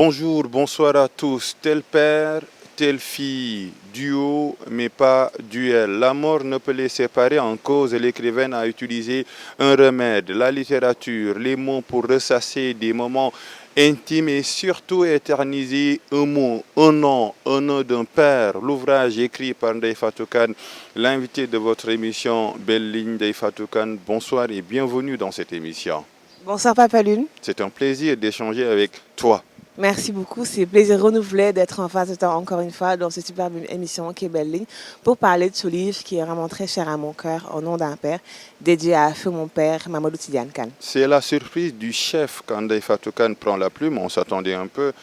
Bonjour, bonsoir à tous. Tel père, telle fille, duo, mais pas duel. La mort ne peut les séparer en cause. L'écrivaine a utilisé un remède, la littérature, les mots pour ressasser des moments intimes et surtout éterniser un mot, un nom d'un père. L'ouvrage écrit par Ndeye Fatou Kane, l'invité de votre émission Belle Ligne, Ndeye Fatou Kane. Bonsoir et bienvenue dans cette émission. Bonsoir Papa Lune. C'est un plaisir d'échanger avec toi. Merci beaucoup. C'est un plaisir renouvelé d'être en face de toi encore une fois dans cette superbe émission qui est Belle Ligne pour parler de ce livre qui est vraiment très cher à mon cœur, Au nom d'un père, dédié à feu mon père, Mamadou Tidiane Kane. C'est la surprise du chef quand Ndeye Fatou Kane prend la plume. On s'attendait un peu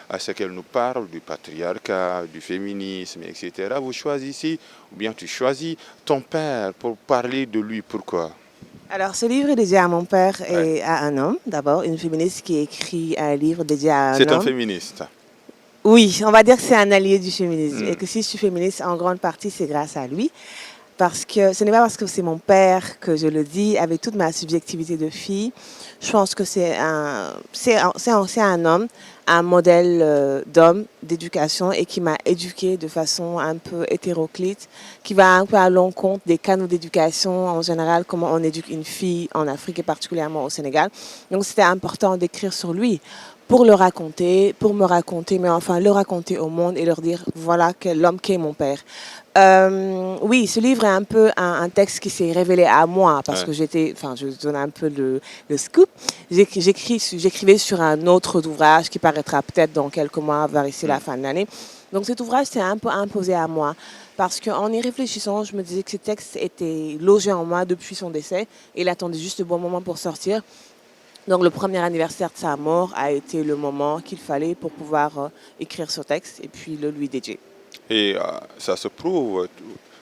à ce qu'elle nous parle du patriarcat, du féminisme, etc. Vous choisissez, ou bien tu choisis ton père pour parler de lui. Pourquoi? Alors, ce livre est dédié à mon père Ouais. et à un homme, d'abord, une féministe qui écrit un livre dédié à un C'est un homme. féministe. Oui, on va dire que c'est un allié du féminisme et Hmm. que si je suis féministe, en grande partie, c'est grâce à lui. Parce que ce n'est pas parce que c'est mon père que je le dis avec toute ma subjectivité de fille. Je pense que c'est un homme, un modèle d'homme, d'éducation et qui m'a éduquée de façon un peu hétéroclite, qui va un peu à l'encontre des canaux d'éducation en général, comment on éduque une fille en Afrique et particulièrement au Sénégal. Donc c'était important d'écrire sur lui pour le raconter, pour me raconter, mais enfin le raconter au monde et leur dire voilà l'homme qui est mon père. Oui, ce livre est un peu un texte qui s'est révélé à moi parce Ouais. que je donne un peu le scoop. J'écrivais sur un autre ouvrage qui paraîtra peut-être dans quelques mois, vers ici la Hmm. fin de l'année. Donc cet ouvrage s'est un peu imposé à moi parce qu'en y réfléchissant, je me disais que ce texte était logé en moi depuis son décès et il attendait juste le bon moment pour sortir. Donc le premier anniversaire de sa mort a été le moment qu'il fallait pour pouvoir écrire ce texte et puis le lui dédier. Et ça se prouve,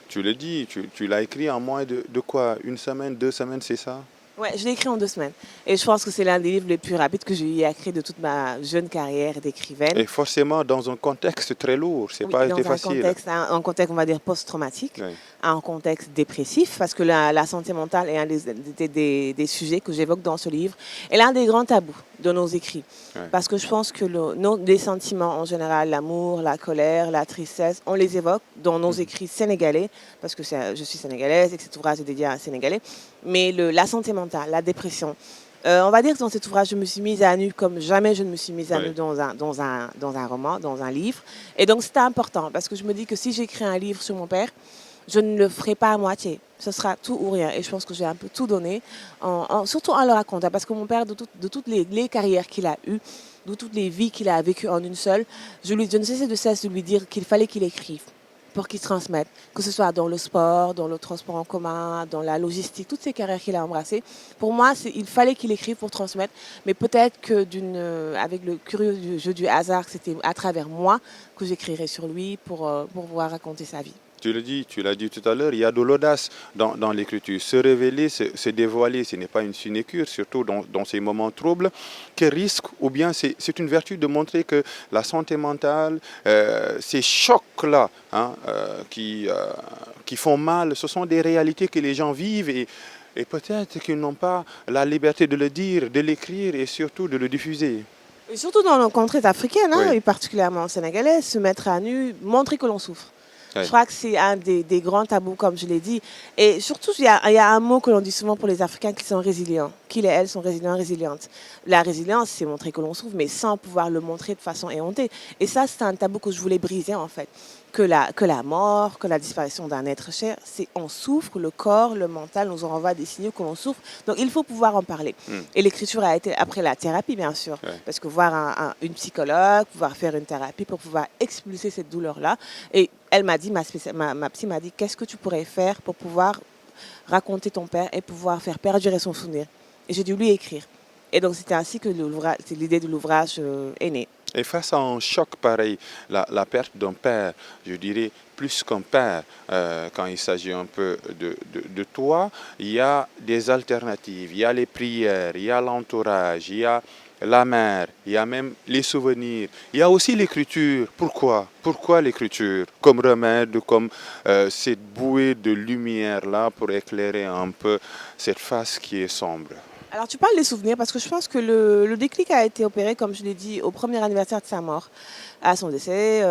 tu le dis, tu l'as écrit en moins de quoi? Une semaine, 2 semaines, c'est ça? Ouais, je l'ai écrit en 2 semaines. Et je pense que c'est l'un des livres les plus rapides que j'ai eu à écrire de toute ma jeune carrière d'écrivaine. Et forcément dans un contexte très lourd, c'est Oui, pas été dans facile. un contexte, on va dire, post-traumatique, Oui. un contexte dépressif, parce que la santé mentale est un des sujets que j'évoque dans ce livre, et l'un des grands tabous de nos écrits. Ouais. Parce que je pense que les sentiments en général, l'amour, la colère, la tristesse, on les évoque dans nos écrits sénégalais, parce que je suis sénégalaise et que cet ouvrage est dédié à un Sénégalais, mais la santé mentale, la dépression, on va dire que dans cet ouvrage, je me suis mise à nu comme jamais je ne me suis mise à nu Oui. dans un roman, dans un livre. Et donc, c'était important parce que je me dis que si j'écris un livre sur mon père, je ne le ferai pas à moitié. Ce sera tout ou rien. Et je pense que j'ai un peu tout donné, surtout en le racontant. Parce que mon père, de toutes les carrières qu'il a eues, de toutes les vies qu'il a vécues en une seule, je ne cessais de cesse de lui dire qu'il fallait qu'il écrive pour qu'il transmette, que ce soit dans le sport, dans le transport en commun, dans la logistique, toutes ces carrières qu'il a embrassées. Pour moi, il fallait qu'il écrive pour transmettre, mais peut-être que avec le curieux jeu du hasard, c'était à travers moi que j'écrirais sur lui pour pouvoir raconter sa vie. Tu le dis, tu l'as dit tout à l'heure, il y a de l'audace dans l'écriture. Se révéler, se dévoiler, ce n'est pas une sinécure, surtout dans ces moments troubles. Quel risque, ou bien c'est une vertu de montrer que la santé mentale, ces chocs-là hein, qui font mal, ce sont des réalités que les gens vivent et peut-être qu'ils n'ont pas la liberté de le dire, de l'écrire et surtout de le diffuser. Et surtout dans nos contrées africaines, hein, Oui, et particulièrement sénégalaises, se mettre à nu, montrer que l'on souffre. Je oui, crois que c'est un des grands tabous, comme je l'ai dit. Et surtout, il y a un mot que l'on dit souvent pour les Africains qui sont résilients. Qu'ils et elles sont résilients, résilientes. La résilience, c'est montrer que l'on souffre, mais sans pouvoir le montrer de façon éhontée. Et ça, c'est un tabou que je voulais briser, en fait. Que la mort, que la disparition d'un être cher, c'est on souffre, le corps, le mental nous envoie des signaux que l'on souffre. Donc, il faut pouvoir en parler. hmm, Et l'écriture a été, après la thérapie, bien sûr, oui. parce que voir une psychologue, pouvoir faire une thérapie pour pouvoir expulser cette douleur-là. Et elle m'a dit, ma psy m'a dit, qu'est-ce que tu pourrais faire pour pouvoir raconter ton père et pouvoir faire perdurer son souvenir. Et j'ai dû lui écrire. Et donc c'était ainsi que l'idée de l'ouvrage est née. Et face à un choc pareil, la perte d'un père, je dirais plus qu'un père, quand il s'agit un peu de toi, il y a des alternatives, il y a les prières, il y a l'entourage, il y a la mère, il y a même les souvenirs, il y a aussi l'écriture. Pourquoi? Pourquoi l'écriture? Comme remède, comme cette bouée de lumière-là pour éclairer un peu cette face qui est sombre. Alors tu parles des souvenirs parce que je pense que le déclic a été opéré, comme je l'ai dit, au premier anniversaire de sa mort, à son décès.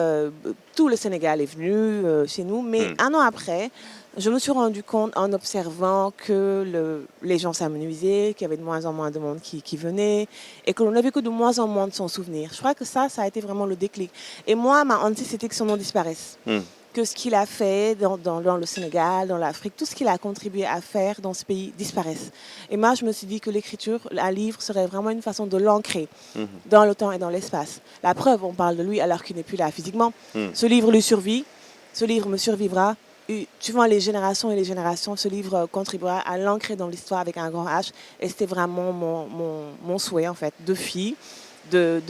Tout le Sénégal est venu chez nous, mais Hmm. un an après, je me suis rendu compte en observant que les gens s'amenuisaient, qu'il y avait de moins en moins de monde qui venait et que l'on n'avait que de moins en moins de son souvenir. Je crois que ça a été vraiment le déclic. Et moi, ma hantise, c'était que son nom disparaisse, Hmm. que ce qu'il a fait dans le Sénégal, dans l'Afrique, tout ce qu'il a contribué à faire dans ce pays disparaisse. Et moi, je me suis dit que l'écriture, un livre, serait vraiment une façon de l'ancrer Hmm. dans le temps et dans l'espace. La preuve, on parle de lui alors qu'il n'est plus là physiquement. Hmm. Ce livre lui survit, ce livre me survivra. Et suivant les générations et les générations, ce livre contribuera à l'ancrer dans l'histoire avec un grand H. Et c'était vraiment mon souhait, en fait, de fille, de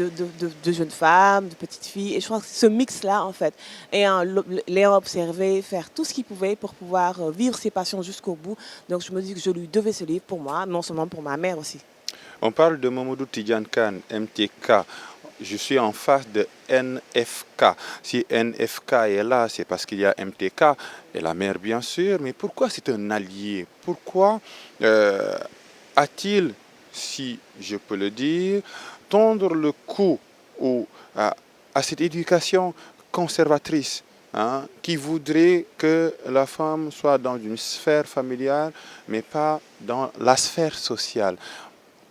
jeunes femmes, de petites filles. Et je crois que ce mix-là, en fait, l'ayant observé, faire tout ce qu'il pouvait pour pouvoir vivre ses passions jusqu'au bout. Donc je me dis que je lui devais ce livre pour moi, non seulement pour ma mère aussi. On parle de Mamadou Tidjane Kane, MTK. Je suis en face de NFK. Si NFK est là, c'est parce qu'il y a MTK et la mère, bien sûr. Mais pourquoi c'est un allié? Pourquoi a-t-il, si je peux le dire, tendre le cou à cette éducation conservatrice, hein, qui voudrait que la femme soit dans une sphère familiale, mais pas dans la sphère sociale?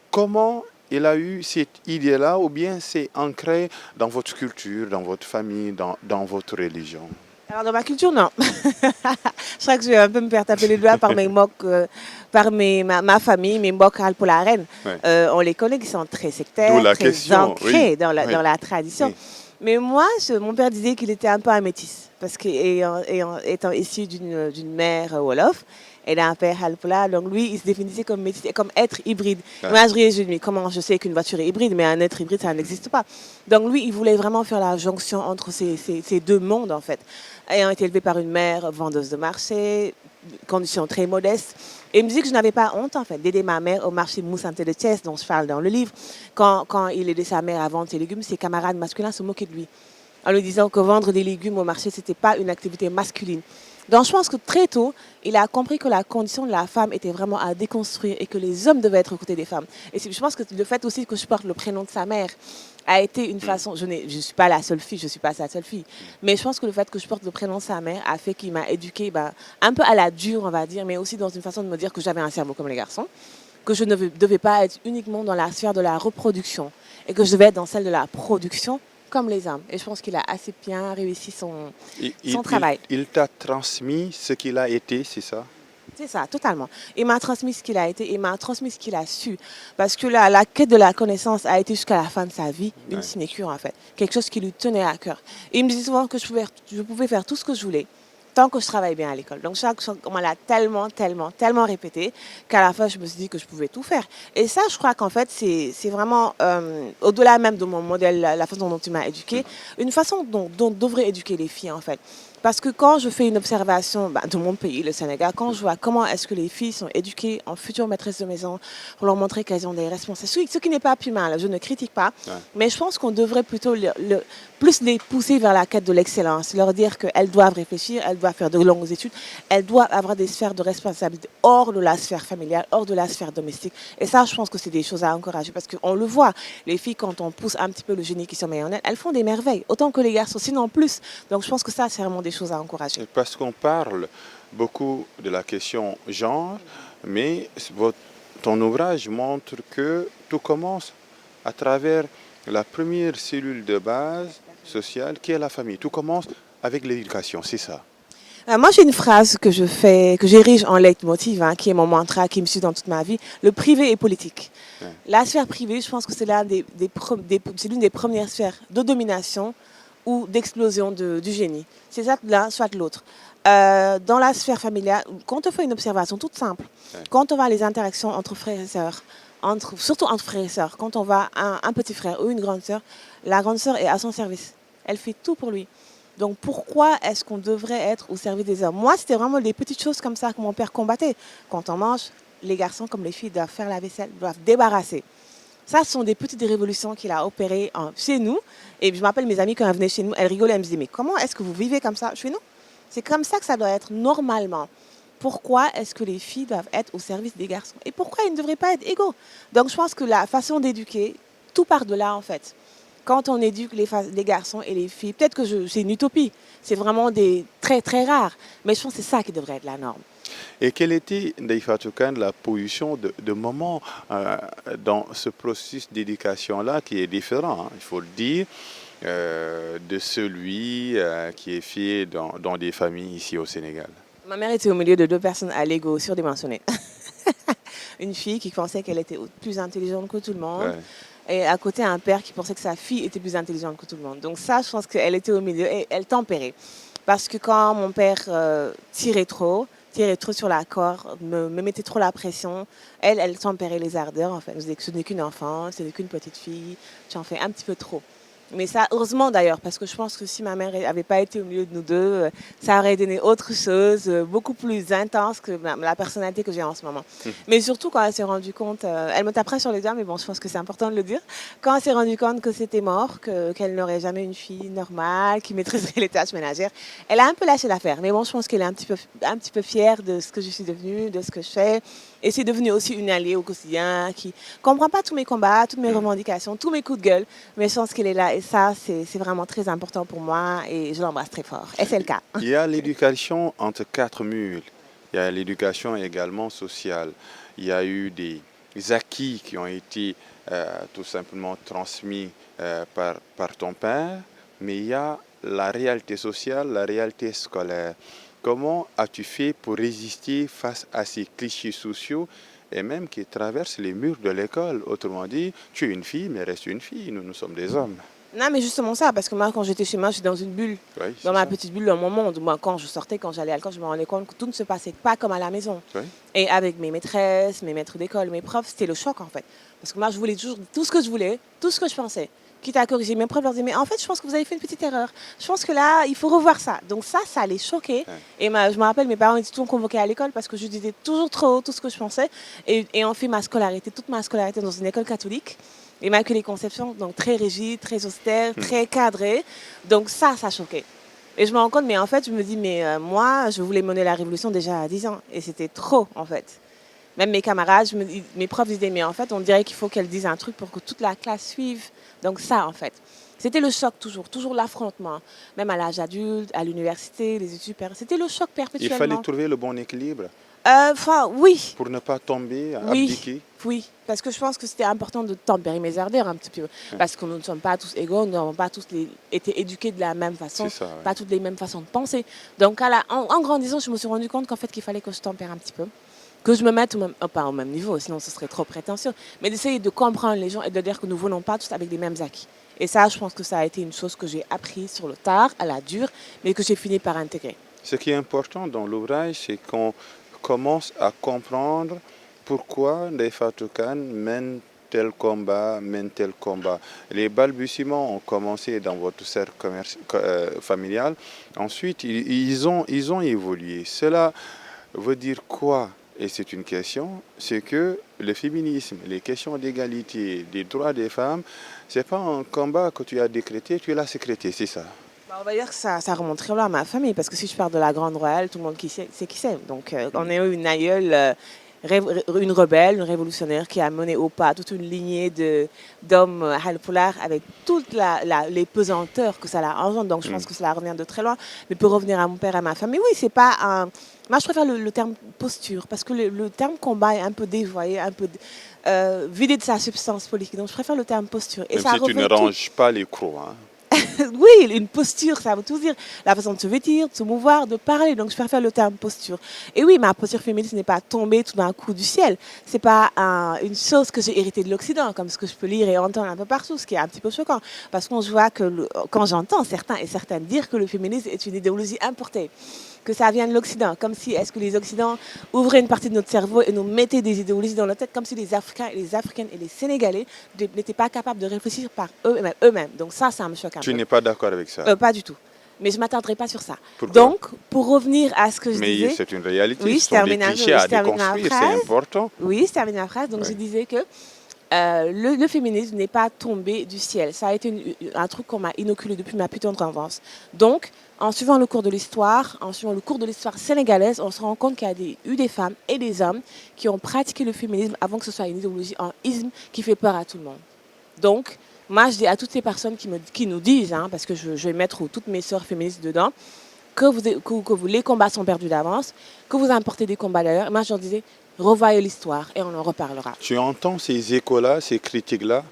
Comment il a eu cette idée-là, ou bien c'est ancré dans votre culture, dans votre famille, dans votre religion? Alors dans ma culture, non. Je crois que je vais un peu me faire taper les doigts par mes mocs, par ma famille, mes mocs alpolaren. Ouais. On les connaît qui sont très D'où sectaires, la très question, ancrés oui. dans Oui. la tradition. Oui. Mais moi, mon père disait qu'il était un peu un métis, parce qu'étant issu d'une mère Wolof et d'un père Halpola, donc lui, il se définissait comme métis et comme être hybride. Ah. Moi, je riais, je lui dis, comment je sais qu'une voiture est hybride, mais un être hybride, ça n'existe pas. Donc lui, il voulait vraiment faire la jonction entre ces deux mondes, en fait. Ayant été élevé par une mère vendeuse de marché, conditions très modestes. Et il me dit que je n'avais pas honte, en fait, d'aider ma mère au marché Moussanté de Thiès, dont je parle dans le livre. Quand il aidait sa mère à vendre ses légumes, ses camarades masculins se moquaient de lui, en lui disant que vendre des légumes au marché, ce n'était pas une activité masculine. Donc je pense que très tôt, il a compris que la condition de la femme était vraiment à déconstruire et que les hommes devaient être aux côtés des femmes. Et je pense que le fait aussi que je porte le prénom de sa mère a été une façon... Je ne suis pas la seule fille, je ne suis pas sa seule fille. Mais je pense que le fait que je porte le prénom de sa mère a fait qu'il m'a éduquée un peu à la dure, on va dire, mais aussi dans une façon de me dire que j'avais un cerveau comme les garçons, que je ne devais pas être uniquement dans la sphère de la reproduction et que je devais être dans celle de la production comme les hommes. Et je pense qu'il a assez bien réussi son travail. Il t'a transmis ce qu'il a été, c'est ça? C'est ça, totalement. Il m'a transmis ce qu'il a été, il m'a transmis ce qu'il a su. Parce que la quête de la connaissance a été jusqu'à la fin de sa vie une sinécure, en fait. Quelque chose qui lui tenait à cœur. Et il me disait souvent que je pouvais faire tout ce que je voulais, tant que je travaillais bien à l'école. Donc chaque fois, on l'a tellement répété qu'à la fin, je me suis dit que je pouvais tout faire. Et ça, je crois qu'en fait, c'est vraiment, au-delà même de mon modèle, la façon dont tu m'as éduquée, une façon dont devraient éduquer les filles, en fait. Parce que quand je fais une observation de mon pays, le Sénégal, quand je vois comment est-ce que les filles sont éduquées en futures maîtresses de maison, pour leur montrer qu'elles ont des responsabilités, ce qui n'est pas plus mal, je ne critique pas, mais je pense qu'on devrait plutôt plus les pousser vers la quête de l'excellence, leur dire qu'elles doivent réfléchir, elles doivent faire de longues études, elles doivent avoir des sphères de responsabilité hors de la sphère familiale, hors de la sphère domestique. Et ça, je pense que c'est des choses à encourager, parce qu'on le voit, les filles, quand on pousse un petit peu le génie qui sommeille en elles, elles font des merveilles, autant que les garçons, sinon plus. Donc je pense que ça, c'est vraiment des choses à encourager. Parce qu'on parle beaucoup de la question genre, mais ton ouvrage montre que tout commence à travers la première cellule de base sociale qui est la famille. Tout commence avec l'éducation, c'est ça. Moi, j'ai une phrase que j'érige en leitmotiv, qui est mon mantra, qui me suit dans toute ma vie. Le privé est politique. La sphère privée, je pense que c'est l'une des premières sphères de domination ou d'explosion du génie. C'est ça l'un, soit l'autre. Dans la sphère familiale, quand on fait une observation toute simple, quand on voit les interactions entre frères et sœurs, surtout entre frères et sœurs, quand on voit un petit frère ou une grande sœur, la grande sœur est à son service. Elle fait tout pour lui. Donc pourquoi est-ce qu'on devrait être au service des hommes? Moi, c'était vraiment des petites choses comme ça que mon père combattait. Quand on mange, les garçons comme les filles doivent faire la vaisselle, doivent débarrasser. Ça, ce sont des petites révolutions qu'il a opérées chez nous. Et je m'appelle mes amies, quand elles venaient chez nous, elles rigolaient, elles me disaient, mais comment est-ce que vous vivez comme ça? Je fais non. C'est comme ça que ça doit être normalement. pourquoi est-ce que les filles doivent être au service des garçons et pourquoi ils ne devraient pas être égaux. Donc je pense que la façon d'éduquer, tout part de là en fait. Quand on éduque les garçons et les filles, peut-être que c'est une utopie, c'est vraiment des très très rare, mais je pense que c'est ça qui devrait être la norme. Et quelle était, Ndeye Fatou Kane, la position de maman dans ce processus d'éducation-là qui est différent, hein, il faut le dire, de celui qui est fait dans des familles ici au Sénégal? Ma mère était au milieu de deux personnes à l'ego surdimensionnées. Une fille qui pensait qu'elle était plus intelligente que tout le monde. Ouais. Et à côté, un père qui pensait que sa fille était plus intelligente que tout le monde. Donc ça, je pense qu'elle était au milieu et elle tempérait. Parce que quand mon père tirait trop sur la corde, me mettait trop la pression, elle tempérait les ardeurs. En fait, elle nous disait que ce n'est qu'une enfant, ce n'est qu'une petite fille, tu en fais un petit peu trop. Mais ça, heureusement d'ailleurs, parce que je pense que si ma mère n'avait pas été au milieu de nous deux, ça aurait donné autre chose, beaucoup plus intense que la personnalité que j'ai en ce moment. Mais surtout quand elle s'est rendue compte, elle me taperait sur les doigts, mais bon, je pense que c'est important de le dire, quand elle s'est rendue compte que c'était mort, qu'elle n'aurait jamais une fille normale, qui maîtriserait les tâches ménagères, elle a un peu lâché l'affaire. Mais bon, je pense qu'elle est un petit peu fière de ce que je suis devenue, de ce que je fais. Et c'est devenu aussi une alliée au quotidien qui comprend pas tous mes combats, toutes mes revendications, tous mes coups de gueule, mais je pense qu'elle est là. Et ça, c'est vraiment très important pour moi et je l'embrasse très fort. Et c'est le cas. Il y a l'éducation entre quatre murs. Il y a l'éducation également sociale. Il y a eu des acquis qui ont été tout simplement transmis par ton père, mais il y a la réalité sociale, la réalité scolaire. Comment as-tu fait pour résister face à ces clichés sociaux et même qui traversent les murs de l'école? Autrement dit, tu es une fille, mais reste une fille. Nous sommes des hommes. Non, mais justement ça, parce que moi, quand j'étais chez moi, j'étais dans une bulle, Oui, dans c'est ma ça. petite bulle, dans mon monde. Moi, quand je sortais, quand j'allais à l'école, je me rendais compte que tout ne se passait pas comme à la maison. Oui. Et avec mes maîtresses, mes maîtres d'école, mes profs, c'était le choc en fait. Parce que moi, je voulais toujours tout ce que je voulais, tout ce que je pensais. Quitte à corriger mes profs, leur disaient, mais en fait, je pense que vous avez fait une petite erreur. Je pense que là, il faut revoir ça. Donc ça les choquait. Ouais. Et je me rappelle, mes parents étaient toujours convoqués à l'école parce que je disais toujours trop tout ce que je pensais. Et on fait toute ma scolarité dans une école catholique. Immaculée Conception, donc très rigide, très austère, très cadrée. Donc ça choquait. Et je me rends compte, mais en fait, je me dis, mais moi, je voulais mener la révolution déjà à 10 ans. Et c'était trop, en fait. Même mes camarades, mes profs disaient, mais en fait, on dirait qu'il faut qu'elle dise un truc pour que toute la classe suive. Donc ça, en fait. C'était le choc toujours l'affrontement. Même à l'âge adulte, à l'université, les études supérieures. C'était le choc Il perpétuellement. fallait trouver le bon équilibre Enfin, oui. pour ne pas tomber, Oui, abdiquer. oui, parce que je pense que c'était important de tempérer mes ardeurs un petit peu. Parce que nous ne sommes pas tous égaux, nous n'avons pas tous été éduqués de la même façon, C'est ça, ouais. pas toutes les mêmes façons de penser. Donc en grandissant, je me suis rendu compte qu'en fait, qu'il fallait que je tempère un petit peu. Que je me mette pas au même niveau, sinon ce serait trop prétentieux. Mais d'essayer de comprendre les gens et de dire que nous ne venons pas tous avec les mêmes acquis. Et ça, je pense que ça a été une chose que j'ai appris sur le tard, à la dure, mais que j'ai fini par intégrer. Ce qui est important dans l'ouvrage, c'est qu'on commence à comprendre pourquoi Ndeye Fatou Kane mène tel combat, mène tel combat. Les balbutiements ont commencé dans votre cercle familial. Ensuite, ils ont évolué. Cela veut dire quoi? Et c'est une question, c'est que le féminisme, les questions d'égalité, des droits des femmes, ce n'est pas un combat que tu as décrété, tu l'as sécrété, c'est ça. On va dire que ça remonte très loin à ma famille, parce que si je parle de la Grande Royale, tout le monde sait qui c'est. Donc on est une aïeule, une rebelle, une révolutionnaire qui a mené au pas toute une lignée d'hommes halpulaar avec toutes les pesanteurs que ça la engendre. Donc je pense que cela revient de très loin. Mais pour revenir à mon père et à ma famille, oui, c'est pas un... Moi, je préfère le terme posture, parce que le terme combat est un peu dévoyé, un peu vidé de sa substance politique. Donc je préfère le terme posture. Et Même ça si tu ne ranges pas les crocs. Hein. Oui, une posture, ça veut tout dire. La façon de se vêtir, de se mouvoir, de parler. Donc, je préfère le terme posture. Et oui, ma posture féministe n'est pas tombée tout d'un coup du ciel. C'est pas une chose que j'ai héritée de l'Occident, comme ce que je peux lire et entendre un peu partout, ce qui est un petit peu choquant. Parce qu'on voit que, quand j'entends certains et certaines dire que le féminisme est une idéologie importée, que ça vient de l'Occident, comme si est-ce que les Occidents ouvraient une partie de notre cerveau et nous mettaient des idéologies dans notre tête, comme si les Africains et les Africaines et les Sénégalais n'étaient pas capables de réfléchir par eux-mêmes. Donc ça me choque un peu. Tu n'es pas d'accord avec ça? Pas du tout. Mais je ne m'attarderai pas sur ça. Pourquoi? Donc, pour revenir à ce que je disais... Mais c'est une réalité, Oui, ce sont des clichés à déconstruire, c'est important. Oui, je termine ma phrase. Donc, Ouais. je disais que Le féminisme n'est pas tombé du ciel. Ça a été un truc qu'on m'a inoculé depuis ma putain d'enfance. Donc, en suivant le cours de l'histoire, en suivant le cours de l'histoire sénégalaise, on se rend compte qu'il y a eu des femmes et des hommes qui ont pratiqué le féminisme avant que ce soit une idéologie en isme qui fait peur à tout le monde. Donc, moi, je dis à toutes ces personnes qui nous disent, hein, parce que je vais mettre toutes mes sœurs féministes dedans, que les combats sont perdus d'avance, que vous importez des combats d'ailleurs. Moi, je leur disais, revoyez l'histoire et on en reparlera. Tu entends ces échos-là, ces critiques-là?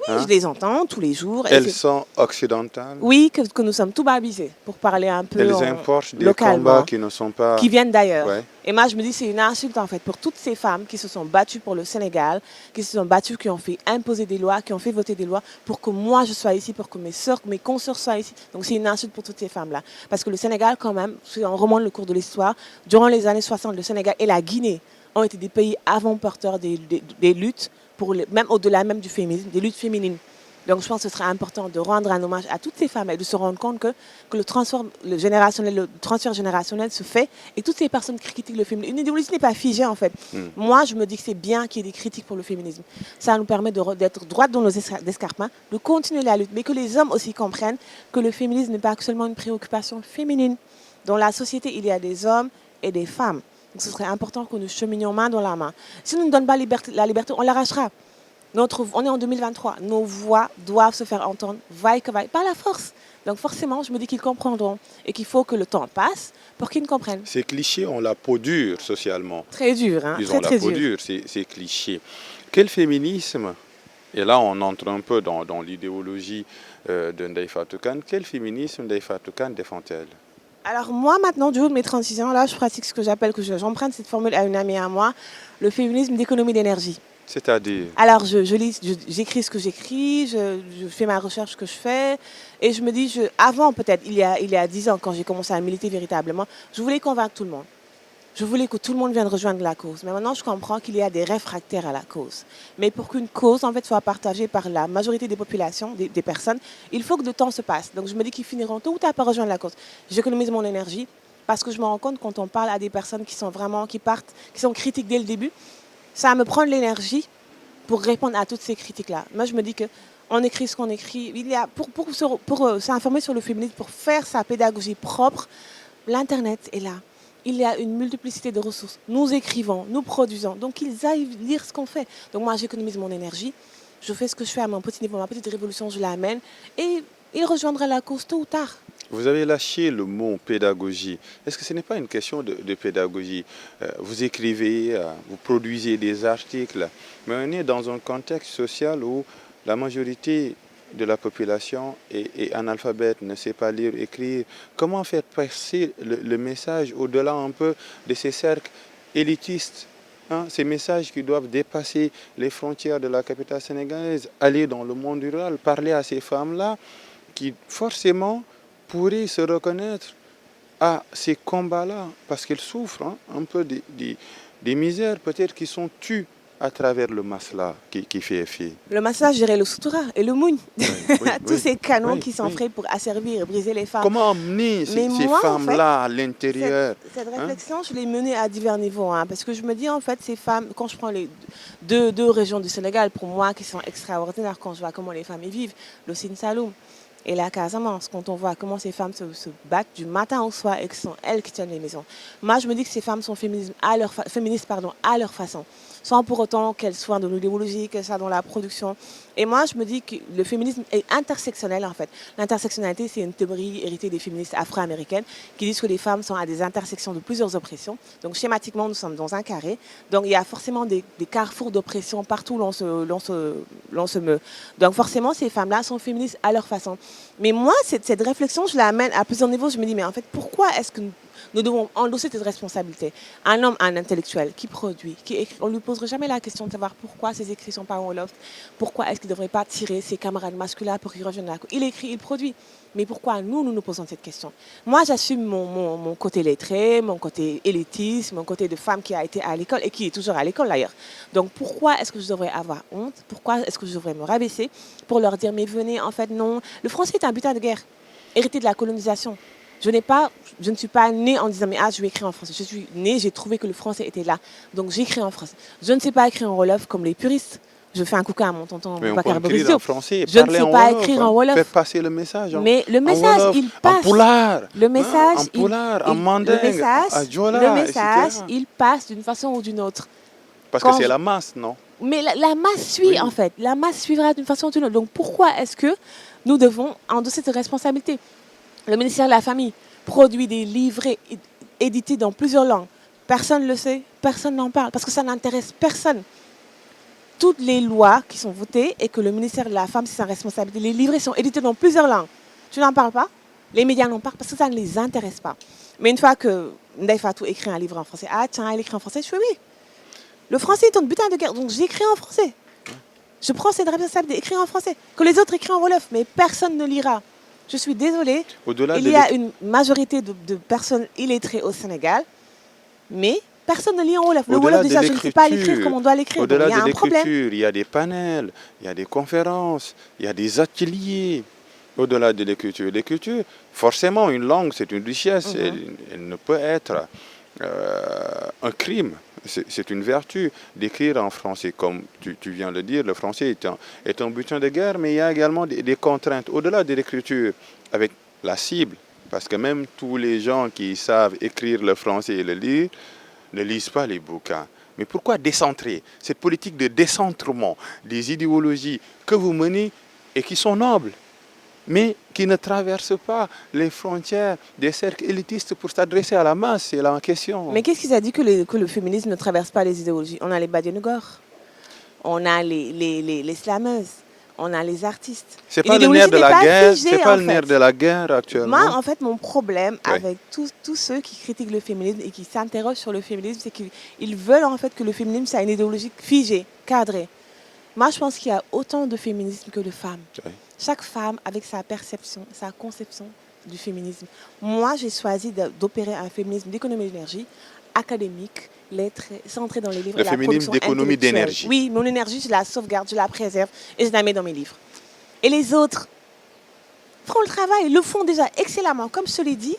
Oui, je les entends tous les jours. Elles sont occidentales? Oui, que nous sommes tout barbisés, pour parler un peu Elles importent des localement, combats qui ne sont pas... qui viennent d'ailleurs. Ouais. Et moi, je me dis, c'est une insulte en fait pour toutes ces femmes qui se sont battues pour le Sénégal, qui se sont battues, qui ont fait imposer des lois, qui ont fait voter des lois pour que moi je sois ici, pour que mes sœurs, mes consoeurs soient ici. Donc c'est une insulte pour toutes ces femmes-là. Parce que le Sénégal, quand même, si on remonte le cours de l'histoire, durant les années 60, le Sénégal et la Guinée ont été des pays avant-porteurs des luttes, même au-delà même du féminisme, des luttes féminines. Donc je pense que ce serait important de rendre un hommage à toutes ces femmes et de se rendre compte que le transfert générationnel se fait et toutes ces personnes qui critiquent le féminisme. Une idéologie n'est pas figée en fait. Moi je me dis que c'est bien qu'il y ait des critiques pour le féminisme. Ça nous permet d'être droite dans nos escarpements, de continuer la lutte, mais que les hommes aussi comprennent que le féminisme n'est pas seulement une préoccupation féminine. Dans la société, il y a des hommes et des femmes. Donc ce serait important que nous cheminions main dans la main. Si nous ne donnons pas la liberté, on l'arrachera. On est en 2023, nos voix doivent se faire entendre, vaille que vaille, par la force. Donc forcément, je me dis qu'ils comprendront et qu'il faut que le temps passe pour qu'ils comprennent. Ces clichés ont la peau dure socialement. Très dur, hein. Ils très, ont très la peau dure, ces clichés. Quel féminisme, et là on entre un peu dans l'idéologie de Ndeye Fatou Kane, quel féminisme Ndeye Fatou Kane défend-elle? Alors moi maintenant, du haut de mes 36 ans, là je pratique ce que j'appelle, que j'emprunte cette formule à une amie à moi, le féminisme d'économie d'énergie. C'est-à-dire? Alors, j'écris ce que j'écris, je fais ma recherche que je fais, et je me dis, avant peut-être, il y a 10 ans, quand j'ai commencé à militer véritablement, je voulais convaincre tout le monde. Je voulais que tout le monde vienne rejoindre la cause. Mais maintenant, je comprends qu'il y a des réfractaires à la cause. Mais pour qu'une cause, en fait, soit partagée par la majorité des populations, des personnes, il faut que le temps se passe. Donc, je me dis qu'ils finiront tôt ou tard par rejoindre la cause. J'économise mon énergie, parce que je me rends compte quand on parle à des personnes qui sont critiques dès le début, ça me prend de l'énergie pour répondre à toutes ces critiques-là. Moi, je me dis qu'on écrit ce qu'on écrit. Pour s'informer sur le féminisme, pour faire sa pédagogie propre, l'Internet est là. Il y a une multiplicité de ressources. Nous écrivons, nous produisons. Donc, ils aillent lire ce qu'on fait. Donc, moi, j'économise mon énergie. Je fais ce que je fais à mon petit niveau, ma petite révolution, je l'amène. Et il rejoindra la cause tôt ou tard. Vous avez lâché le mot pédagogie. Est-ce que ce n'est pas une question de pédagogie? Vous écrivez, vous produisez des articles, mais on est dans un contexte social où la majorité de la population est analphabète, ne sait pas lire, écrire. Comment faire passer le message au-delà un peu de ces cercles élitistes, hein, ces messages qui doivent dépasser les frontières de la capitale sénégalaise, aller dans le monde rural, parler à ces femmes-là qui forcément pourraient se reconnaître à ces combats-là, parce qu'elles souffrent un peu des misères peut-être qui sont tues à travers le masla qui fait effet. Le masla, je dirais le soutura et le mougne. Oui, tous ces canons qui sont faits pour asservir et briser les femmes. Comment amener ces femmes-là à l'intérieur? Cette réflexion, je l'ai menée à divers niveaux. Parce que je me dis, en fait, ces femmes, quand je prends les deux régions du Sénégal, pour moi, qui sont extraordinaires, quand je vois comment les femmes y vivent, le Sine Saloum et la Casamance, quand on voit comment ces femmes se battent du matin au soir et que ce sont elles qui tiennent les maisons. Moi, je me dis que ces femmes sont féministes à leur façon, sans pour autant qu'elles soient dans l'idéologie, qu'elles soient dans la production. Et moi, je me dis que le féminisme est intersectionnel, en fait. L'intersectionnalité, c'est une théorie héritée des féministes afro-américaines qui disent que les femmes sont à des intersections de plusieurs oppressions. Donc, schématiquement, nous sommes dans un carré. Donc, il y a forcément des carrefours d'oppression partout où l'on se meut. Donc, forcément, ces femmes-là sont féministes à leur façon. Mais moi, cette réflexion, je l'amène à plusieurs niveaux. Je me dis, mais en fait, pourquoi est-ce que nous devons endosser cette responsabilité? Un homme, un intellectuel qui produit, qui écrit, on ne lui poserait jamais la question de savoir pourquoi ses écrits ne sont pas en Wolof, pourquoi est-ce qu'il ne devrait pas tirer ses camarades masculins pour qu'ils rejoignent la cause. Il écrit, il produit. Mais pourquoi nous posons cette question? Moi, j'assume mon côté lettré, mon côté élitiste, mon côté de femme qui a été à l'école et qui est toujours à l'école d'ailleurs. Donc pourquoi est-ce que je devrais avoir honte? Pourquoi est-ce que je devrais me rabaisser pour leur dire, mais venez, en fait, non. Le français est un butin de guerre, hérité de la colonisation. Je ne suis pas née en disant, mais je vais écrire en français. Je suis née, j'ai trouvé que le français était là. Donc j'écris en français. Je ne sais pas écrire en wolof comme les puristes. Je fais un coucou à mon tonton Mais on peut Boubacar écrire Boris Diop. en français, Je ne parler sais en pas Wolof, écrire hein. en Wolof. Faire passer le message Mais le en message, Wolof, il en passe. Pulaar, Le hein, message, en Pulaar, en Mandingue, à le Diola, message, etc. il passe d'une façon ou d'une autre. Parce que Quand c'est je- la masse, non? Mais la masse suit en Oui. fait. La masse suivra d'une façon ou d'une autre. Donc pourquoi est-ce que nous devons endosser cette responsabilité? Le ministère de la Famille produit des livrets édités dans plusieurs langues. Personne ne le sait, personne n'en parle, parce que ça n'intéresse personne. Toutes les lois qui sont votées et que le ministère de la Femme, c'est sa responsabilité, les livrets sont édités dans plusieurs langues. Tu n'en parles pas? Les médias n'en parlent parce que ça ne les intéresse pas. Mais une fois que Ndeye Fatou écrit un livre en français, ah tiens, elle écrit en français, je fais oui. Le français est un butin de guerre, donc j'écris en français. Je prends cette responsabilité d'écrire en français. Que les autres écrivent en Wolof, mais personne ne lira. Je suis désolée, Au-delà il de y a une majorité de personnes illettrées au Sénégal, mais personne ne lit en Wolof. Le Wolof, Au-delà de déjà, je ne sais pas l'écrire comme on doit l'écrire. Donc il au-delà y de a un problème. l'écriture, il y a des panels, il y a des conférences, il y a des ateliers. Au-delà de l'écriture, forcément, une langue, c'est une richesse. Elle ne peut être un crime. C'est une vertu d'écrire en français. Comme tu viens de le dire, le français est un butin de guerre, mais il y a également des contraintes. Au-delà de l'écriture, avec la cible, parce que même tous les gens qui savent écrire le français et le lire, ne lisent pas les bouquins. Mais pourquoi décentrer? Cette politique de décentrement des idéologies que vous menez et qui sont nobles, mais qui ne traversent pas les frontières des cercles élitistes pour s'adresser à la masse, c'est la question. Mais qu'est-ce qui a dit que le féminisme ne traverse pas les idéologies? On a les Badianugor, on a les slameuses, on a les artistes. C'est Et pas le nerf l'idéologie de n'est la pas guerre, figée, c'est pas en le nerf fait. de la guerre actuellement. Moi, en fait, mon problème Oui. avec tous ceux qui critiquent le féminisme et qui s'interrogent sur le féminisme, c'est qu'ils veulent en fait que le féminisme soit une idéologie figée, cadrée. Moi, je pense qu'il y a autant de féminisme que de femmes. Oui. Chaque femme avec sa perception, sa conception du féminisme. Moi, j'ai choisi d'opérer un féminisme d'économie d'énergie, académique, lettré, centré dans les livres Le et la féminisme production d'économie intellectuelle. d'énergie. Oui, mon énergie, je la sauvegarde, je la préserve et je la mets dans mes livres. Et les autres font le travail, le font déjà excellemment. Comme je te l'ai dit,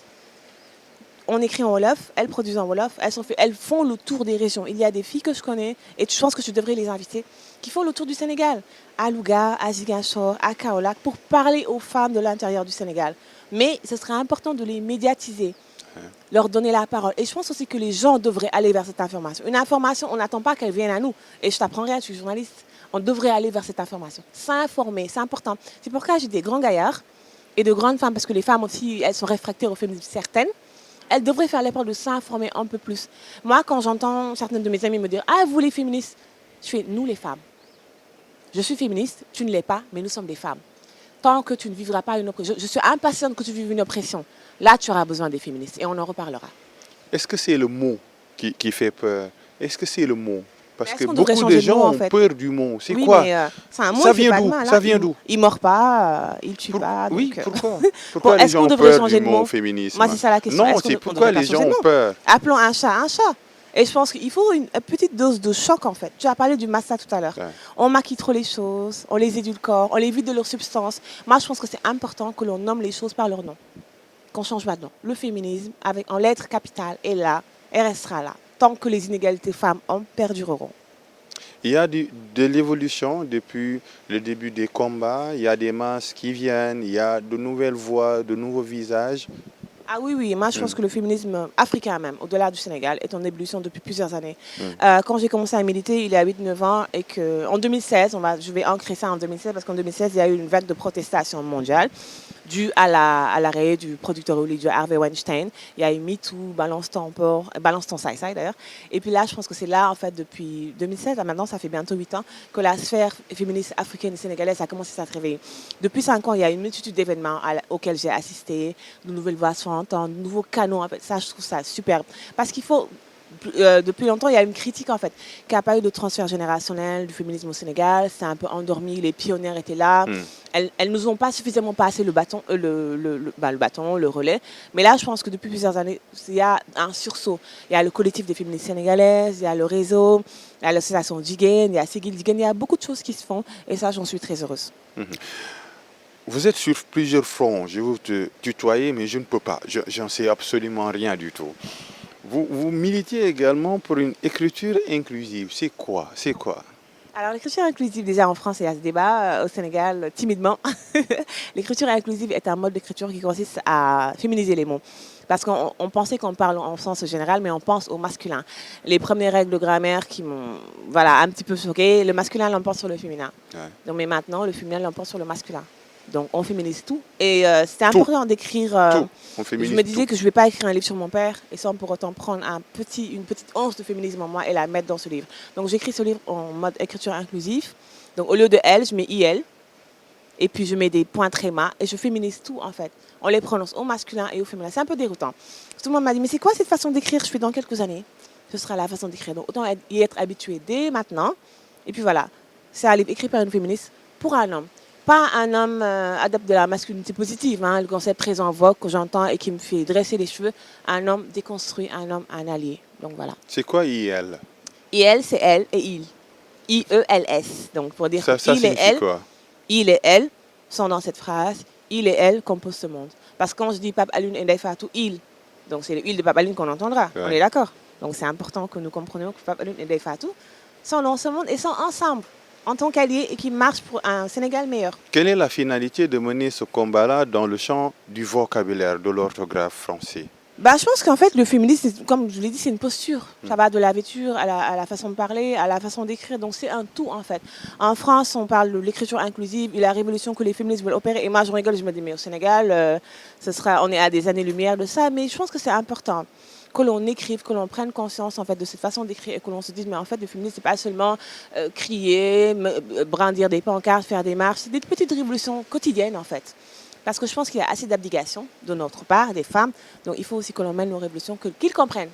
on écrit en Wolof, elles produisent en Wolof, elles font le tour des régions. Il y a des filles que je connais, et je pense que tu devrais les inviter, qui font le tour du Sénégal, à Louga, à Ziguinchor, à Kaolack, pour parler aux femmes de l'intérieur du Sénégal. Mais ce serait important de les médiatiser, leur donner la parole. Et je pense aussi que les gens devraient aller vers cette information. Une information, on n'attend pas qu'elle vienne à nous. Et je t'apprends rien, je suis journaliste. On devrait aller vers cette information. S'informer, c'est important. C'est pourquoi j'ai des grands gaillards et de grandes femmes, parce que les femmes aussi, elles sont réfractaires au féminisme, certaines. Elles devraient faire l'effort de s'informer un peu plus. Moi, quand j'entends certaines de mes amies me dire « Ah, vous les féministes », je fais « Nous les femmes ». Je suis féministe, tu ne l'es pas, mais nous sommes des femmes. Tant que tu ne vivras pas une oppression, je suis impatiente que tu vives une oppression. Là, tu auras besoin des féministes et on en reparlera. Est-ce que c'est le mot qui fait peur? Est-ce que c'est le mot? Parce que qu'on devrait beaucoup changer de de mot, gens en ont fait? peur du mot. C'est Oui, quoi? mais c'est un mot, Ça il fait vient pas de d'où? mal, Ça hein. vient d'où? Il mord pas, il tue pas. Oui, donc, pourquoi? Bon, Pourquoi les est-ce gens qu'on ont devrait peur changer du de mot mot? féminisme? Moi, c'est ça la question. Non, Est-ce c'est qu'on pourquoi devrait pas les gens changer de ont mot? peur. Appelons un chat un chat. Et je pense qu'il faut une petite dose de choc, en fait. Tu as parlé du massa tout à l'heure. Ouais. On maquille trop les choses, on les édulcore, on les vide de leur substance. Moi, je pense que c'est important que l'on nomme les choses par leur nom. Qu'on change pas de nom. Le féminisme, en lettres capitales, est là et restera là. Tant que les inégalités femmes-hommes perdureront. Il y a de l'évolution depuis le début des combats. Il y a des masses qui viennent. Il y a de nouvelles voix, de nouveaux visages. Ah oui, oui, moi je pense que le féminisme africain même, au-delà du Sénégal, est en ébullition depuis plusieurs années. Quand j'ai commencé à militer, il y a 8-9 ans, et qu'en 2016, je vais ancrer ça en 2016, parce qu'en 2016, il y a eu une vague de protestation mondiale due à l'arrêt du producteur religieux Harvey Weinstein. Il y a eu MeToo, Balance ton Saï d'ailleurs. Et puis là, je pense que c'est là, en fait, depuis 2016, là, maintenant ça fait bientôt 8 ans, que la sphère féministe africaine et sénégalaise a commencé à se réveiller. Depuis 5 ans, il y a une multitude d'événements auxquels j'ai assisté, de nouvelles voix sont entendues, de nouveaux canaux, en fait. Ça, je trouve ça superbe. Parce qu'il faut... depuis longtemps, il y a une critique en fait, qu'il n'y a pas eu de transfert générationnel du féminisme au Sénégal. C'est un peu endormi, les pionnières étaient là. Elles nous ont pas suffisamment passé le bâton, le relais. Mais là, je pense que depuis plusieurs années, il y a un sursaut. Il y a le collectif des féministes sénégalaises, il y a le réseau, il y a l'association Digen, il y a Sigil Digen, il y a beaucoup de choses qui se font. Et ça, j'en suis très heureuse. Vous êtes sur plusieurs fronts. Je vais vous tutoyer, mais je ne peux pas. J'en sais absolument rien du tout. Vous militez également pour une écriture inclusive. C'est quoi? C'est quoi? Alors, l'écriture inclusive, déjà en France, il y a ce débat, au Sénégal, timidement. L'écriture inclusive est un mode d'écriture qui consiste à féminiser les mots. Parce qu'on pensait qu'on parle en sens général, mais on pense au masculin. Les premières règles de grammaire qui m'ont voilà, un petit peu choquée, le masculin l'emporte sur le féminin. Ouais. Donc, mais maintenant, le féminin l'emporte sur le masculin. Donc, on féminise tout. Et c'était Tout, important d'écrire. tout. On Je féminise me disais tout. que je ne vais pas écrire un livre sur mon père et sans pour autant prendre une petite once de féminisme en moi et la mettre dans ce livre. Donc, j'écris ce livre en mode écriture inclusive. Donc, au lieu de elle, je mets IL. Et puis, je mets des points trémas et je féminise tout, en fait. On les prononce au masculin et au féminin. C'est un peu déroutant. Tout le monde m'a dit, mais c'est quoi cette façon d'écrire? Je fais dans quelques années. Ce sera la façon d'écrire. Donc, autant y être habitué dès maintenant. Et puis, voilà. C'est un livre écrit par une féministe pour un homme. Pas un homme adepte de la masculinité positive, hein, le concept très en vogue que j'entends et qui me fait dresser les cheveux. Un homme déconstruit, un homme, un allié. Donc, voilà. C'est quoi IL? IL, c'est elle et il. IELS. Donc, pour dire Ça il et signifie elle. quoi? Il et elle sont dans cette phrase. Il et elle composent ce monde. Parce que quand je dis Pape Alioune et Ndeye Fatou, il. Donc c'est le il de Pape Alioune qu'on entendra. Ouais. On est d'accord. Donc c'est important que nous comprenions que Pape Alioune et Ndeye Fatou sont dans ce monde et sont ensemble en tant qu'alliés et qui marchent pour un Sénégal meilleur. Quelle est la finalité de mener ce combat-là dans le champ du vocabulaire, de l'orthographe français? Bah, je pense qu'en fait, le féminisme, comme je l'ai dit, c'est une posture. Ça va de la vêture à la façon de parler, à la façon d'écrire. Donc, c'est un tout, en fait. En France, on parle de l'écriture inclusive et la révolution que les féministes veulent opérer. Et moi, je rigole, je me dis, mais au Sénégal, on est à des années-lumière de ça. Mais je pense que c'est important que l'on écrive, que l'on prenne conscience, en fait, de cette façon d'écrire et que l'on se dise, mais en fait, le féminisme, c'est pas seulement crier, brandir des pancartes, faire des marches. C'est des petites révolutions quotidiennes, en fait. Parce que je pense qu'il y a assez d'abdication de notre part, des femmes. Donc il faut aussi que l'on mène nos révolutions, qu'ils comprennent,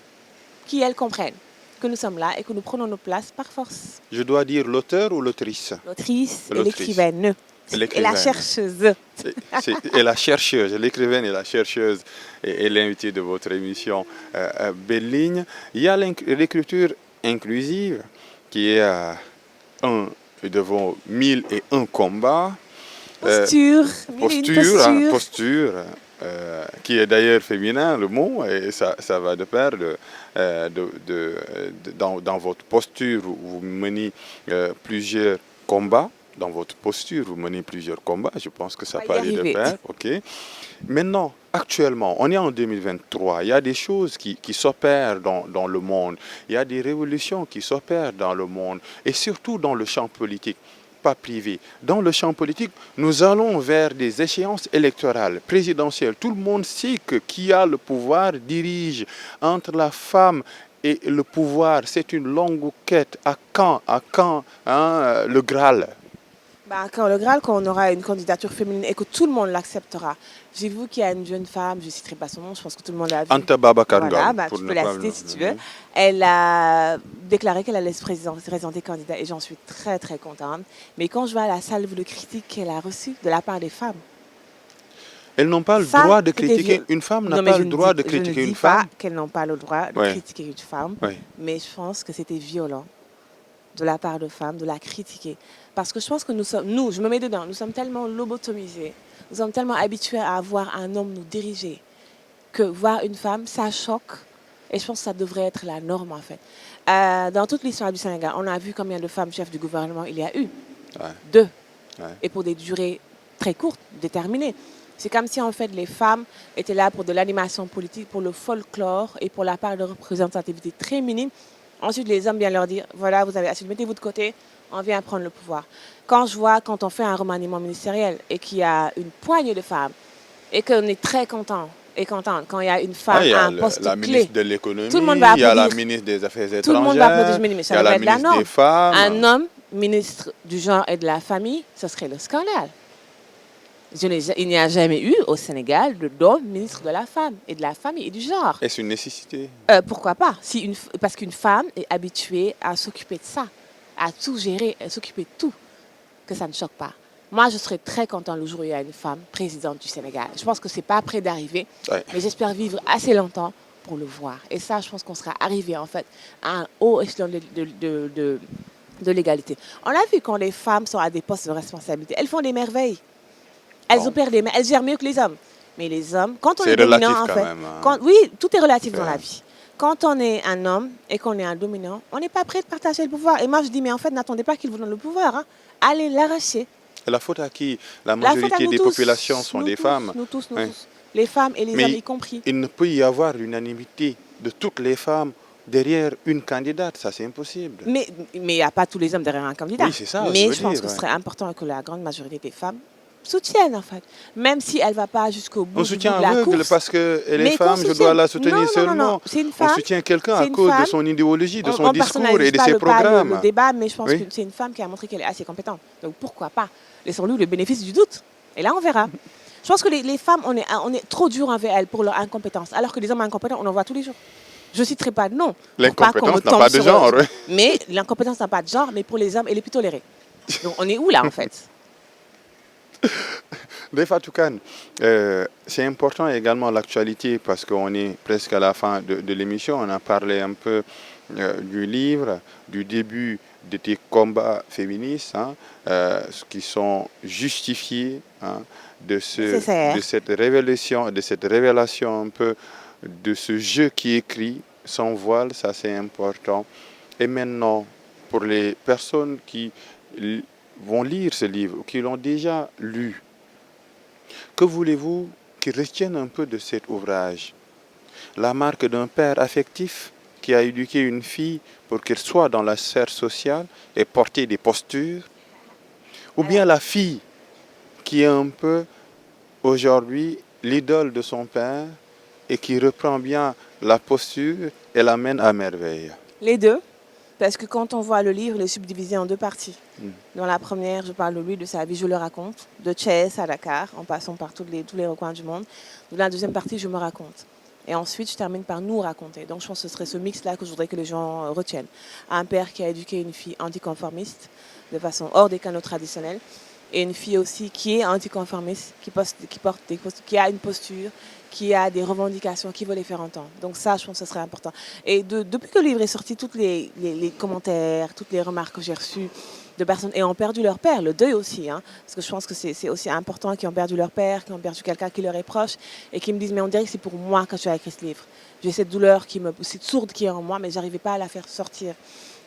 qu'elles comprennent que nous sommes là et que nous prenons nos places par force. Je dois dire l'auteur ou l'autrice? L'autrice et L'autrice. l'écrivaine. Et la L'écrivaine. chercheuse. Et la chercheuse, l'écrivaine et la chercheuse et l'invité de votre émission Belle Ligne. Il y a l'écriture inclusive qui est devant 1001 combats. Posture, Posture, qui est d'ailleurs féminin, le mot, et ça va de pair dans votre posture, vous menez plusieurs combats. Dans votre posture, vous menez plusieurs combats. Je pense que ça peut aller de pair. Okay. Maintenant, actuellement, on est en 2023. Il y a des choses qui s'opèrent dans le monde. Il y a des révolutions qui s'opèrent dans le monde, et surtout dans le champ politique. Pas privé. Dans le champ politique, nous allons vers des échéances électorales, présidentielles. Tout le monde sait que qui a le pouvoir dirige. Entre la femme et le pouvoir, c'est une longue quête. À quand le Graal? Quand le Graal, quand on aura une candidature féminine et que tout le monde l'acceptera. J'ai vu qu'il y a une jeune femme, je ne citerai pas son nom, je pense que tout le monde l'a vu. Anta Babacar Ngom. Voilà, tu peux la citer si tu veux. Elle a déclaré qu'elle allait se présenter candidate et j'en suis très très contente. Mais quand je vois la salve de critique qu'elle a reçue de la part des femmes, elles n'ont pas le droit de critiquer une femme, n'a pas le droit de critiquer une femme. Je ne dis pas qu'elles n'ont pas le droit de critiquer une femme, mais je pense que c'était violent de la part de femmes, de la critiquer. Parce que je pense que nous, je me mets dedans, nous sommes tellement lobotomisés, nous sommes tellement habitués à voir un homme nous diriger, que voir une femme, ça choque. Et je pense que ça devrait être la norme, en fait. Dans toute l'histoire du Sénégal, on a vu combien de femmes chefs du gouvernement il y a eu. 2. Et pour des durées très courtes, déterminées. C'est comme si, en fait, les femmes étaient là pour de l'animation politique, pour le folklore et pour la part de représentativité très minime. Ensuite, les hommes viennent leur dire, voilà, vous avez assez, mettez-vous de côté, on vient prendre le pouvoir. Quand on fait un remaniement ministériel et qu'il y a une poignée de femmes et qu'on est très content et contente quand il y a une femme à un poste la clé. Ministre de l'économie, Tout le monde va applaudir. Il y a la ministre des Affaires étrangères, tout le monde va applaudir, mais ça il y a devrait la être la ministre norme. des Femmes. Un homme ministre du genre et de la famille, ce serait le scandale. Il n'y a jamais eu au Sénégal d'homme ministre de la femme et de la famille et du genre. Est-ce une nécessité? Pourquoi pas? Parce qu'une femme est habituée à s'occuper de ça, à tout gérer, à s'occuper de tout, que ça ne choque pas. Moi, je serais très contente le jour où il y a une femme présidente du Sénégal. Je pense que ce n'est pas près d'arriver, mais j'espère vivre assez longtemps pour le voir. Et ça, je pense qu'on sera arrivé en fait à un haut échelon de l'égalité. On a vu quand les femmes sont à des postes de responsabilité, elles font des merveilles. Elles opèrent elles gèrent mieux que les hommes. Mais les hommes, quand on est dominant, en fait, oui, tout est relatif dans la vie. quand on est un homme et qu'on est un dominant, on n'est pas prêt de partager le pouvoir. Et moi, je dis, mais en fait, n'attendez pas qu'il vous donne le pouvoir, hein. Allez l'arracher. Et la faute à qui? La La faute à majorité nous des populations tous, sont des femmes. nous tous, nous Hein. tous. Les femmes et les hommes Mais y compris. il ne peut y avoir l'unanimité de toutes les femmes derrière une candidate, ça c'est impossible. Mais il n'y a pas tous les hommes derrière un candidat. Oui, c'est ça, je Mais veux je pense dire, que ce ouais. serait important que la grande majorité des femmes soutiennent, en fait. Même si elle ne va pas jusqu'au bout On du soutient bout de la aveugle course. parce qu'elle est Mais qu'on femme, je dois soutienne. la soutenir Non, non, non, seulement. non. C'est une On femme. soutient quelqu'un C'est à une cause de femme. son idéologie, de son On discours et personnalise de pas ses le programmes. débat, mais je pense Oui. que c'est une femme qui a montré qu'elle est assez compétente. Donc pourquoi pas? Laissons-lui le bénéfice du doute. Et là, on verra. Je pense que les femmes, on est trop dur envers elles pour leur incompétence. Alors que les hommes incompétents, on en voit tous les jours. Je ne citerai pas de nom. Pour pas qu'on me L'incompétence n'a tombe pas de sur- genre. Oui. Mais l'incompétence n'a pas de genre, mais pour les hommes, elle est plus tolérée. Donc on est où là, en fait? Ndeye Toukan, c'est important également l'actualité parce qu'on est presque à la fin de l'émission. On a parlé un peu du livre, du début de tes combats féministes, hein, qui sont justifiés, hein, Nécessaire. de cette révélation un peu de ce jeu qui écrit sans voile, ça c'est important. Et maintenant, pour les personnes qui vont lire ce livre, ou qui l'ont déjà lu, que voulez-vous qu'ils retiennent un peu de cet ouvrage? La marque d'un père affectif qui a éduqué une fille pour qu'elle soit dans la sphère sociale et porter des postures? Ou bien la fille qui est un peu aujourd'hui l'idole de son père et qui reprend bien la posture et l'amène à merveille? Les deux. Parce que quand on voit le livre, il est subdivisé en deux parties. Dans la première, je parle de lui, de sa vie, je le raconte, de Thiès à Dakar, en passant par tous les recoins du monde. Dans la deuxième partie, je me raconte. Et ensuite, je termine par nous raconter. Donc, je pense que ce serait ce mix-là que je voudrais que les gens retiennent. Un père qui a éduqué une fille anticonformiste, de façon hors des canaux traditionnels, et une fille aussi qui est anticonformiste, qui a une posture, qui a des revendications, qui veut les faire entendre. Donc ça, je pense que ce serait important. Et depuis que le livre est sorti, tous les commentaires, toutes les remarques que j'ai reçues de personnes et ont perdu leur père, le deuil aussi, hein, parce que je pense que c'est aussi important, qui ont perdu leur père, qui ont perdu quelqu'un qui leur est proche, et qui me disent, mais on dirait que c'est pour moi que tu as écrit ce livre. J'ai cette douleur, cette sourde qui est en moi, mais j'arrivais pas à la faire sortir.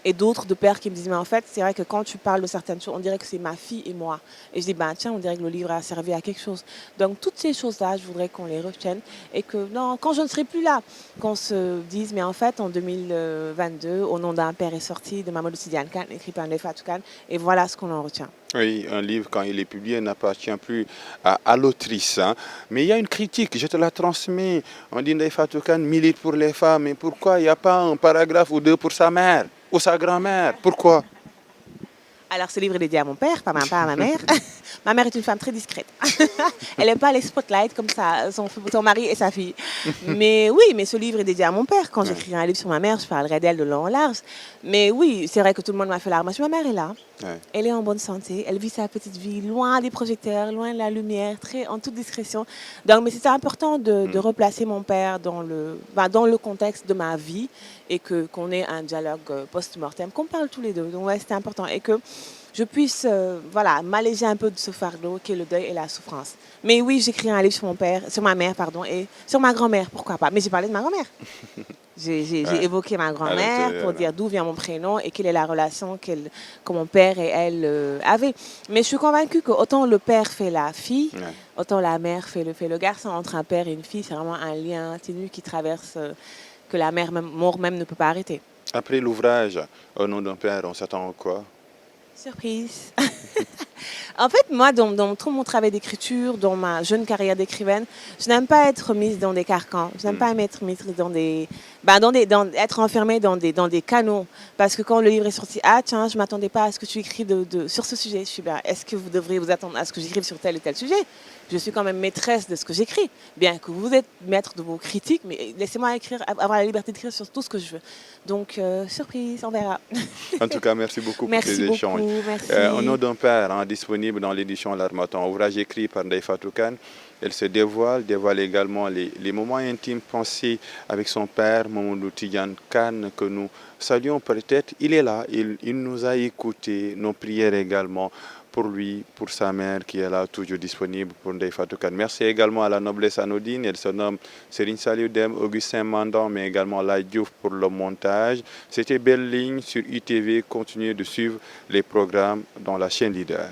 Et d'autres de pères qui me disent, mais en fait, c'est vrai que quand tu parles de certaines choses, on dirait que c'est ma fille et moi. Et je dis, ben tiens, on dirait que le livre a servi à quelque chose. Donc toutes ces choses-là, je voudrais qu'on les retienne et que, non, quand je ne serai plus là, qu'on se dise, mais en fait, en 2022, Au nom d'un père est sorti de Mamadou Tidiane Kane, écrit par Ndeye Fatou Kane, et voilà ce qu'on en retient. Oui, un livre, quand il est publié, n'appartient plus à l'autrice, hein. Mais il y a une critique, je te la transmets. On dit Ndeye Fatou Kane milite pour les femmes, mais pourquoi il n'y a pas un paragraphe ou deux pour sa mère ou sa grand-mère? Pourquoi? Alors, ce livre est dédié à mon père, pas à ma mère. Ma mère est une femme très discrète. Elle n'aime pas les spotlights comme ça, son mari et sa fille. Mais oui, mais ce livre est dédié à mon père. Quand j'écrirai un livre sur ma mère, je parlerai d'elle de long en large. Mais oui, c'est vrai que tout le monde m'a fait la remarque. Ma mère est là. Ouais. Elle est en bonne santé. Elle vit sa petite vie loin des projecteurs, loin de la lumière, en toute discrétion. Donc, mais c'était important de replacer mon père dans le contexte de ma vie et qu'on ait un dialogue post-mortem, qu'on parle tous les deux. Donc, ouais, c'était important. Et que je puisse m'alléger un peu de ce fardeau qui est le deuil et la souffrance. Mais oui, j'écris un livre sur ma mère, et sur ma grand-mère, pourquoi pas. Mais j'ai parlé de ma grand-mère. J'ai évoqué ma grand-mère pour dire d'où vient mon prénom et quelle est la relation que mon père et elle avaient. Mais je suis convaincue que autant le père fait la fille, autant la mère fait le garçon. Entre un père et une fille, c'est vraiment un lien ténu qui traverse, que la mort même ne peut pas arrêter. Après l'ouvrage Au nom d'un père, on s'attend à quoi? Surprise. En fait, moi, dans tout mon travail d'écriture, dans ma jeune carrière d'écrivaine, je n'aime pas être mise dans des carcans. Je n'aime pas être mise être enfermée dans des canaux. Parce que quand le livre est sorti, tiens, je ne m'attendais pas à ce que tu écrives sur ce sujet. Je suis est-ce que vous devriez vous attendre à ce que j'écrive sur tel et tel sujet? Je suis quand même maîtresse de ce que j'écris. Bien que vous êtes maître de vos critiques, mais laissez-moi avoir la liberté d'écrire sur tout ce que je veux. Donc, surprise, on verra. En tout cas, merci beaucoup pour ces échanges. Merci. Au nom d'un père, hein, disponible dans l'édition L'Harmattan, ouvrage écrit par Ndeye Fatou Kane. Elle se dévoile également les moments intimes pensés avec son père, Mamadou Tidiane Kane, que nous saluons peut-être. Il est là, il nous a écoutés, nos prières également pour lui, pour sa mère qui est là toujours disponible pour Ndeye Fatou Kane. Merci également à la noblesse anodine. Elle se nomme Serigne Saliou Dème, Augustin Mandan, mais également Laye Diouf pour le montage. C'était Belle Ligne sur ITV. Continuez de suivre les programmes dans la chaîne leader.